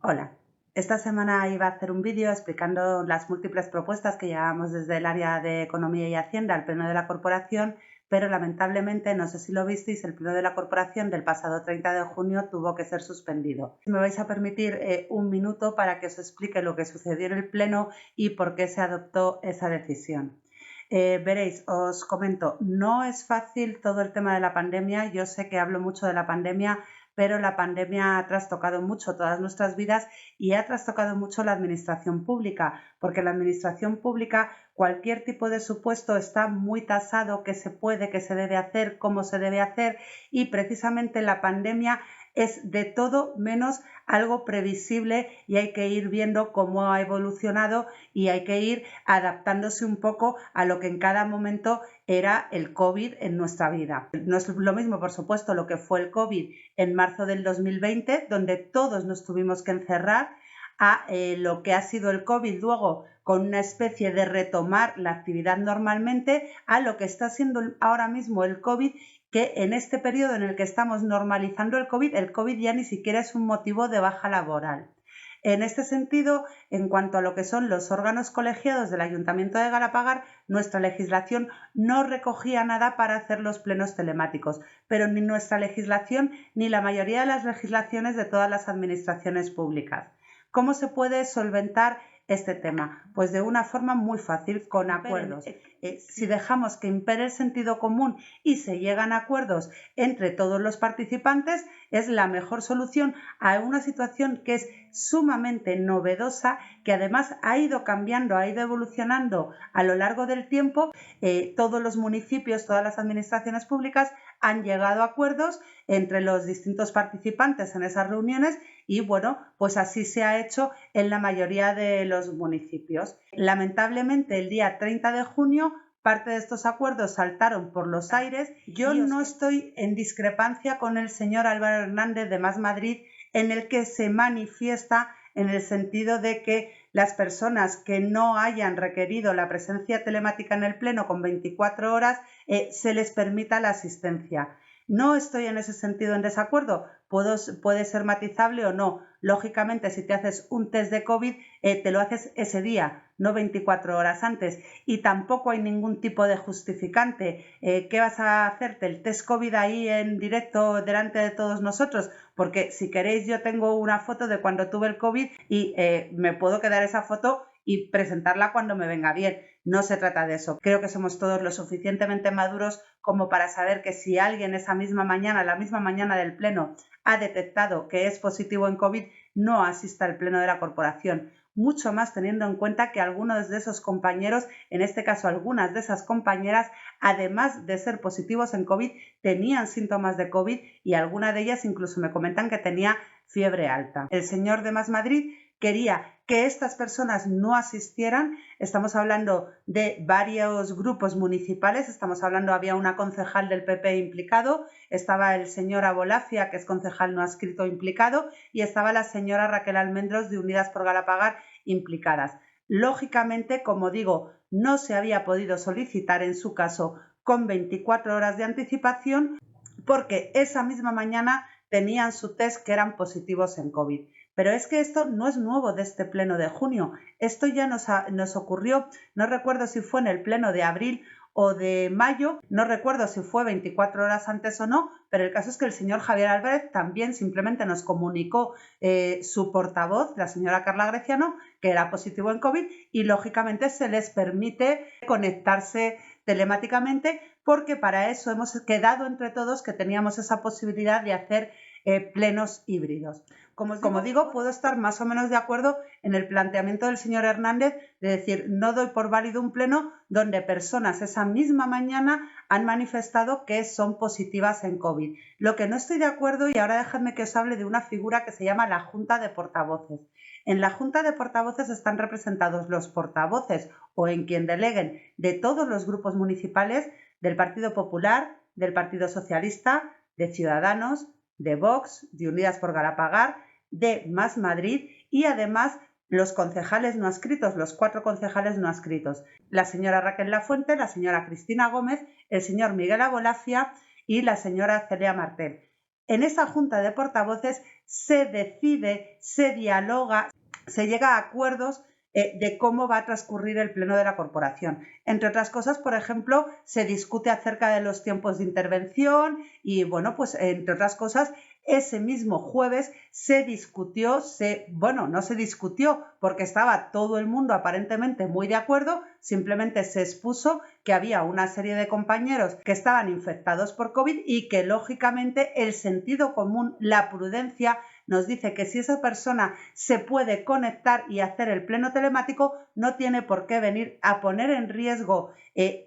Hola, esta semana iba a hacer un vídeo explicando las múltiples propuestas que llevábamos desde el área de Economía y Hacienda al Pleno de la Corporación, pero lamentablemente, no sé si lo visteis, el Pleno de la Corporación del pasado 30 de junio tuvo que ser suspendido. Me vais a permitir un minuto para que os explique lo que sucedió en el Pleno y por qué se adoptó esa decisión. Veréis, os comento, no es fácil todo el tema de la pandemia. Yo sé que hablo mucho de la pandemia, pero la pandemia ha trastocado mucho todas nuestras vidas y ha trastocado mucho la administración pública, porque en la administración pública cualquier tipo de supuesto está muy tasado, qué se puede, qué se debe hacer, cómo se debe hacer, y precisamente la pandemia es de todo menos algo previsible y hay que ir viendo cómo ha evolucionado y hay que ir adaptándose un poco a lo que en cada momento era el COVID en nuestra vida. No es lo mismo, por supuesto, lo que fue el COVID en marzo del 2020, donde todos nos tuvimos que encerrar, a lo que ha sido el COVID luego con una especie de retomar la actividad normalmente, a lo que está siendo ahora mismo el COVID, que en este periodo en el que estamos normalizando el COVID ya ni siquiera es un motivo de baja laboral. En este sentido, en cuanto a lo que son los órganos colegiados del Ayuntamiento de Galapagar, nuestra legislación no recogía nada para hacer los plenos telemáticos, pero ni nuestra legislación ni la mayoría de las legislaciones de todas las administraciones públicas. ¿Cómo se puede solventar este tema? Pues de una forma muy fácil, con acuerdos. Si dejamos que impere el sentido común y se llegan a acuerdos entre todos los participantes, es la mejor solución a una situación que es sumamente novedosa, que además ha ido cambiando, ha ido evolucionando a lo largo del tiempo. Todos los municipios, todas las administraciones públicas han llegado a acuerdos entre los distintos participantes en esas reuniones y bueno, pues así se ha hecho en la mayoría de los municipios. Lamentablemente, el día 30 de junio parte de estos acuerdos saltaron por los aires. Yo no estoy en discrepancia con el señor Álvaro Hernández de Más Madrid, en el que se manifiesta en el sentido de que las personas que no hayan requerido la presencia telemática en el Pleno con 24 horas se les permita la asistencia. No estoy en ese sentido en desacuerdo, puede ser matizable o no. Lógicamente, si te haces un test de COVID, te lo haces ese día, no 24 horas antes, y tampoco hay ningún tipo de justificante. ¿Qué vas a hacerte? ¿El test COVID ahí en directo delante de todos nosotros? Porque si queréis, yo tengo una foto de cuando tuve el COVID y me puedo quedar esa foto y presentarla cuando me venga bien. No se trata de eso. Creo que somos todos lo suficientemente maduros como para saber que si alguien esa misma mañana, la misma mañana del Pleno, ha detectado que es positivo en COVID, no asista al Pleno de la Corporación. Mucho más teniendo en cuenta que algunos de esos compañeros, en este caso algunas de esas compañeras, además de ser positivos en COVID, tenían síntomas de COVID y alguna de ellas incluso me comentan que tenía fiebre alta. El señor de Más Madrid quería que estas personas no asistieran. Estamos hablando de varios grupos municipales, había una concejal del PP implicado, estaba el señor Abolafia, que es concejal no adscrito, implicado, y estaba la señora Raquel Almendros de Unidas por Galapagar implicadas. Lógicamente, como digo, no se había podido solicitar en su caso con 24 horas de anticipación porque esa misma mañana tenían su test que eran positivos en COVID. Pero es que esto no es nuevo de este pleno de junio. Esto ya nos ocurrió, no recuerdo si fue en el pleno de abril o de mayo, no recuerdo si fue 24 horas antes o no, pero el caso es que el señor Javier Álvarez también simplemente nos comunicó su portavoz, la señora Carla Greciano, que era positivo en COVID y lógicamente se les permite conectarse telemáticamente porque para eso hemos quedado entre todos que teníamos esa posibilidad de hacer plenos híbridos. Como digo, puedo estar más o menos de acuerdo en el planteamiento del señor Hernández de decir, no doy por válido un pleno donde personas esa misma mañana han manifestado que son positivas en COVID. Lo que no estoy de acuerdo, y ahora dejadme que os hable de una figura que se llama la Junta de Portavoces. En la Junta de Portavoces están representados los portavoces o en quien deleguen de todos los grupos municipales del Partido Popular, del Partido Socialista, de Ciudadanos, de Vox, de Unidas por Galapagar, de Más Madrid y además los concejales no adscritos, los 4 concejales no adscritos, la señora Raquel Lafuente, la señora Cristina Gómez, el señor Miguel Abolafia y la señora Celia Martel. En esa junta de portavoces se decide, se dialoga, se llega a acuerdos de cómo va a transcurrir el pleno de la corporación. Entre otras cosas, por ejemplo, se discute acerca de los tiempos de intervención y, bueno, pues entre otras cosas, ese mismo jueves se discutió, no se discutió porque estaba todo el mundo aparentemente muy de acuerdo, simplemente se expuso que había una serie de compañeros que estaban infectados por COVID y que, lógicamente, el sentido común, la prudencia, nos dice que si esa persona se puede conectar y hacer el pleno telemático, no tiene por qué venir a poner en riesgo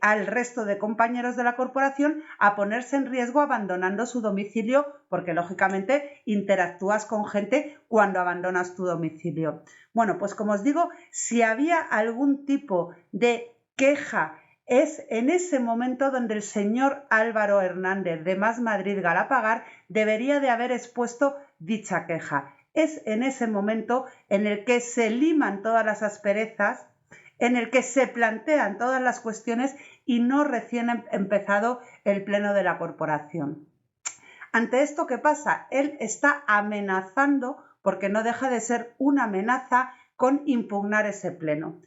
al resto de compañeros de la corporación, a ponerse en riesgo abandonando su domicilio, porque lógicamente interactúas con gente cuando abandonas tu domicilio. Bueno, pues como os digo, si había algún tipo de queja, es en ese momento donde el señor Álvaro Hernández de Más Madrid Galapagar debería de haber expuesto dicha queja. Es en ese momento en el que se liman todas las asperezas, en el que se plantean todas las cuestiones y no recién empezado el pleno de la corporación. Ante esto, ¿qué pasa? Él está amenazando, porque no deja de ser una amenaza, con impugnar ese pleno.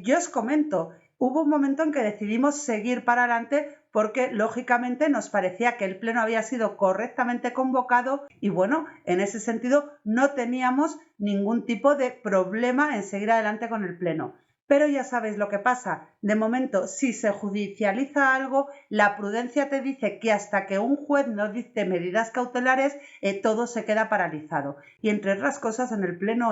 Yo os comento, hubo un momento en que decidimos seguir para adelante porque lógicamente nos parecía que el pleno había sido correctamente convocado y bueno, en ese sentido no teníamos ningún tipo de problema en seguir adelante con el pleno. Pero ya sabéis lo que pasa, de momento si se judicializa algo, la prudencia te dice que hasta que un juez no dicte medidas cautelares, todo se queda paralizado. Y entre otras cosas, en el pleno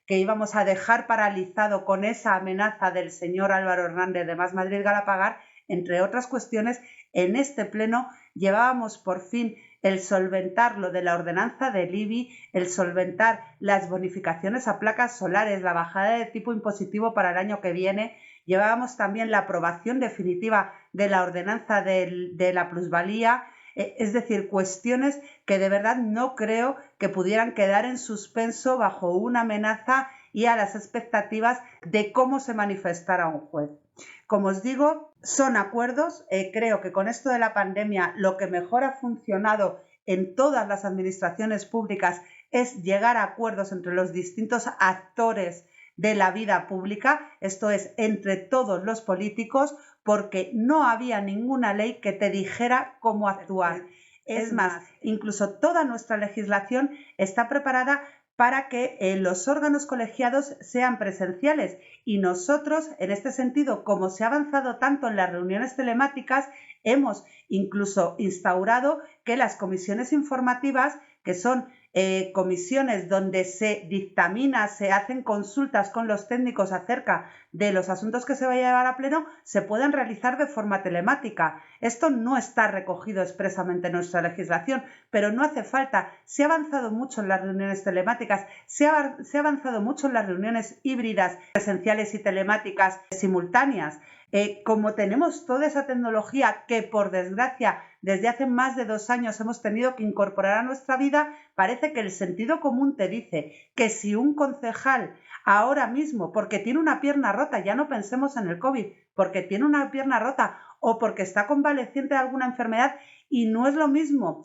que íbamos a dejar paralizado con esa amenaza del señor Álvaro Hernández de Más Madrid Galapagar, entre otras cuestiones, en este pleno llevábamos por fin el solventar lo de la ordenanza del IBI, el solventar las bonificaciones a placas solares, la bajada de tipo impositivo para el año que viene. Llevábamos también la aprobación definitiva de la ordenanza de la plusvalía, es decir, cuestiones que de verdad no creo que pudieran quedar en suspenso bajo una amenaza y a las expectativas de cómo se manifestara un juez. Como os digo, son acuerdos. Creo que con esto de la pandemia lo que mejor ha funcionado en todas las administraciones públicas es llegar a acuerdos entre los distintos actores de la vida pública, esto es, entre todos los políticos, porque no había ninguna ley que te dijera cómo actuar. Es más, incluso toda nuestra legislación está preparada para que los órganos colegiados sean presenciales y nosotros, en este sentido, como se ha avanzado tanto en las reuniones telemáticas, hemos incluso instaurado que las comisiones informativas, que son comisiones donde se dictamina, se hacen consultas con los técnicos acerca de los asuntos que se va a llevar a pleno, se puedan realizar de forma telemática. Esto no está recogido expresamente en nuestra legislación, pero no hace falta. Se ha avanzado mucho en las reuniones telemáticas, se ha avanzado mucho en las reuniones híbridas, presenciales y telemáticas simultáneas. Como tenemos toda esa tecnología que, por desgracia, desde hace más de 2 años hemos tenido que incorporar a nuestra vida, parece que el sentido común te dice que si un concejal ahora mismo, porque tiene una pierna rota, ya no pensemos en el COVID, porque tiene una pierna rota o porque está convaleciente de alguna enfermedad, y no es lo mismo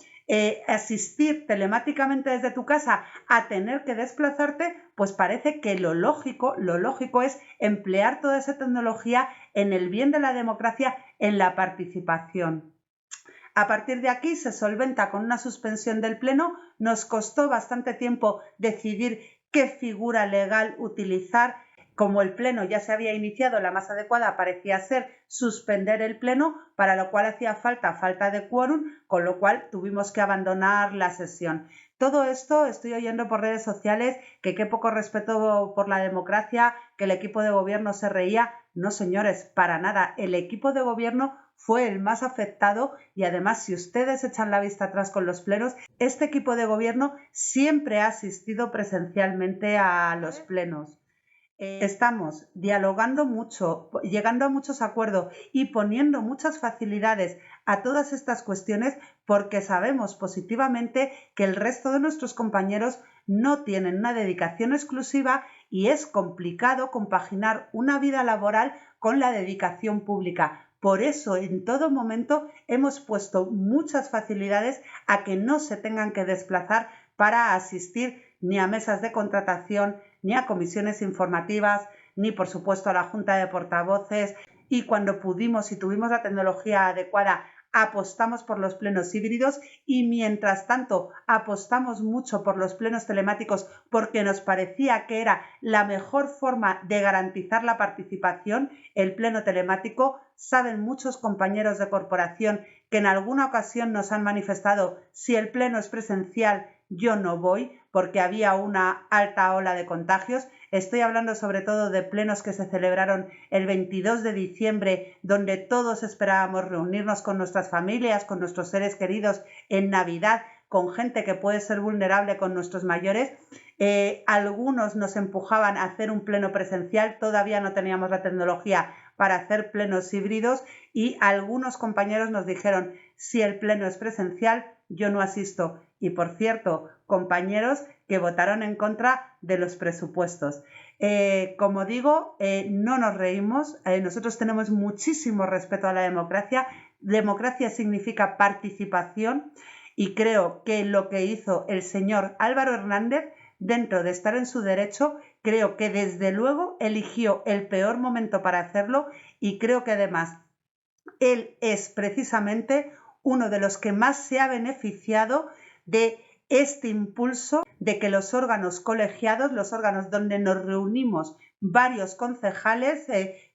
asistir telemáticamente desde tu casa a tener que desplazarte, pues parece que lo lógico es emplear toda esa tecnología en el bien de la democracia, en la participación. A partir de aquí se solventa con una suspensión del pleno. Nos costó bastante tiempo decidir qué figura legal utilizar. Como el pleno ya se había iniciado, la más adecuada parecía ser suspender el pleno, para lo cual hacía falta de quórum, con lo cual tuvimos que abandonar la sesión. Todo esto estoy oyendo por redes sociales que qué poco respeto por la democracia, que el equipo de gobierno se reía. No, señores, para nada. El equipo de gobierno fue el más afectado y además, si ustedes echan la vista atrás con los plenos, este equipo de gobierno siempre ha asistido presencialmente a los plenos. Estamos dialogando mucho, llegando a muchos acuerdos y poniendo muchas facilidades a todas estas cuestiones porque sabemos positivamente que el resto de nuestros compañeros no tienen una dedicación exclusiva y es complicado compaginar una vida laboral con la dedicación pública. Por eso, en todo momento, hemos puesto muchas facilidades a que no se tengan que desplazar para asistir ni a mesas de contratación, ni a comisiones informativas, ni, por supuesto, a la Junta de Portavoces. Y cuando pudimos y tuvimos la tecnología adecuada, apostamos por los plenos híbridos y, mientras tanto, apostamos mucho por los plenos telemáticos porque nos parecía que era la mejor forma de garantizar la participación. El pleno telemático, saben muchos compañeros de corporación que en alguna ocasión nos han manifestado: si el pleno es presencial, yo no voy porque había una alta ola de contagios. Estoy hablando sobre todo de plenos que se celebraron el 22 de diciembre, donde todos esperábamos reunirnos con nuestras familias, con nuestros seres queridos en Navidad, con gente que puede ser vulnerable, con nuestros mayores. Algunos nos empujaban a hacer un pleno presencial, todavía no teníamos la tecnología para hacer plenos híbridos y algunos compañeros nos dijeron: si el pleno es presencial, yo no asisto. Y, por cierto, compañeros que votaron en contra de los presupuestos. Como digo, no nos reímos, nosotros tenemos muchísimo respeto a la democracia. Democracia significa participación y creo que lo que hizo el señor Álvaro Hernández, dentro de estar en su derecho, creo que desde luego eligió el peor momento para hacerlo y creo que además él es precisamente uno de los que más se ha beneficiado de este impulso de que los órganos colegiados, los órganos donde nos reunimos varios concejales,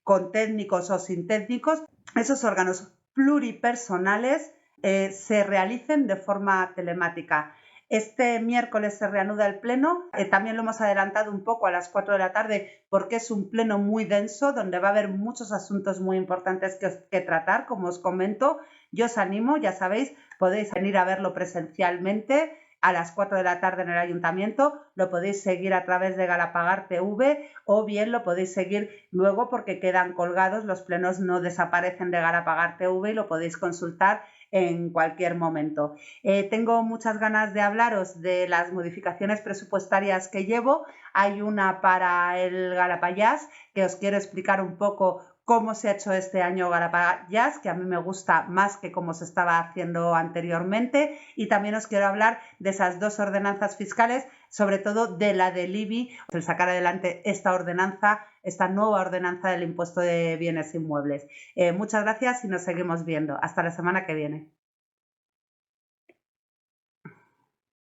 con técnicos o sin técnicos, esos órganos pluripersonales se realicen de forma telemática. Este miércoles se reanuda el pleno, también lo hemos adelantado un poco a las 4 de la tarde porque es un pleno muy denso donde va a haber muchos asuntos muy importantes que tratar, como os comento. Yo os animo, ya sabéis, podéis venir a verlo presencialmente a las 4 de la tarde en el ayuntamiento, lo podéis seguir a través de Galapagar TV o bien lo podéis seguir luego porque quedan colgados, los plenos no desaparecen de Galapagar TV y lo podéis consultar en cualquier momento. Tengo muchas ganas de hablaros de las modificaciones presupuestarias que llevo. Hay una para el Galapayás que os quiero explicar un poco cómo se ha hecho este año Galapayás, que a mí me gusta más que cómo se estaba haciendo anteriormente, y también os quiero hablar de esas dos ordenanzas fiscales, sobre todo de la del IBI, el sacar adelante esta ordenanza, esta nueva ordenanza del impuesto de bienes inmuebles. Muchas gracias y nos seguimos viendo. Hasta la semana que viene.